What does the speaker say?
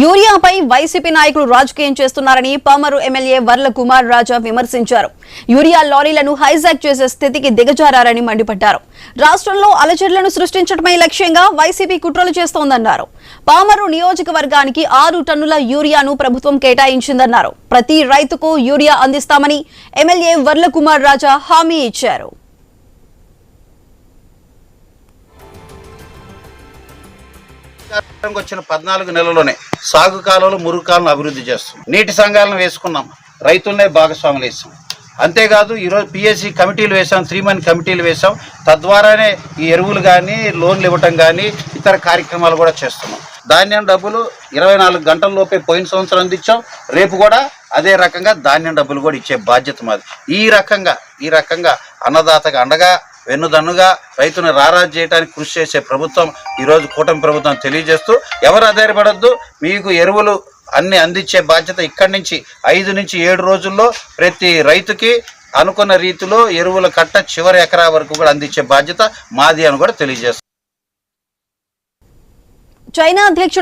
యూరియాపై YCP నాయకులు రాజకీయం చేస్తున్నారని పామరు ఎమ్మెల్యే వర్ల కుమార్ రాజా విమర్శించారు. యూరియా లారీలను హైజాక్ చేసే స్థితికి దిగజారని మండిపడ్డారు. రాష్ట్రంలో అలజడులను సృష్టించడమే లక్ష్యంగా వైసీపీ కుట్రలు చేస్తోందన్నారు. పామరు నియోజకవర్గానికి 6 టన్నుల యూరియాను ప్రభుత్వం కేటాయించిందన్నారు. ప్రతి రైతుకు యూరియా అందిస్తామని ఎమ్మెల్యే వర్ల కుమార్ రాజా హామీ ఇచ్చారు. వచ్చిన 14 నెలల్లోనే సాగు కాలంలో మురుగు కాలను అభివృద్ధి చేస్తున్నాం. నీటి సంఘాలను వేసుకున్నాం, రైతులనే భాగస్వాములు వేసాం. అంతేకాదు ఈరోజు పిఎస్సి కమిటీలు వేసాం, 3 మంత్ కమిటీలు వేసాం. తద్వారానే ఈ ఎరువులు కానీ లోన్లు ఇవ్వటం కానీ ఇతర కార్యక్రమాలు కూడా చేస్తున్నాం. ధాన్యం డబ్బులు 24 గంటల లోపే పోయిన సంవత్సరం అందించాం. రేపు కూడా అదే రకంగా ధాన్యం డబ్బులు కూడా ఇచ్చే బాధ్యత మాది. ఈ రకంగా అన్నదాతగా అండగా వెన్నుదన్నుగా రైతును రారాజు చేయడానికి కృషి చేసే ప్రభుత్వం ఈరోజు కూటమి ప్రభుత్వం తెలియజేస్తూ, ఎవరు ఆధారపడద్దు, మీకు ఎరువులు అన్ని అందించే బాధ్యత ఇక్కడి నుంచి 5 నుంచి 7 రోజుల్లో ప్రతి రైతుకి అనుకున్న రీతిలో ఎరువుల కట్ట చివరి ఎకరా వరకు కూడా అందించే బాధ్యత మాది అని కూడా తెలియజేస్తుంది. చైనా అధ్యక్షుడు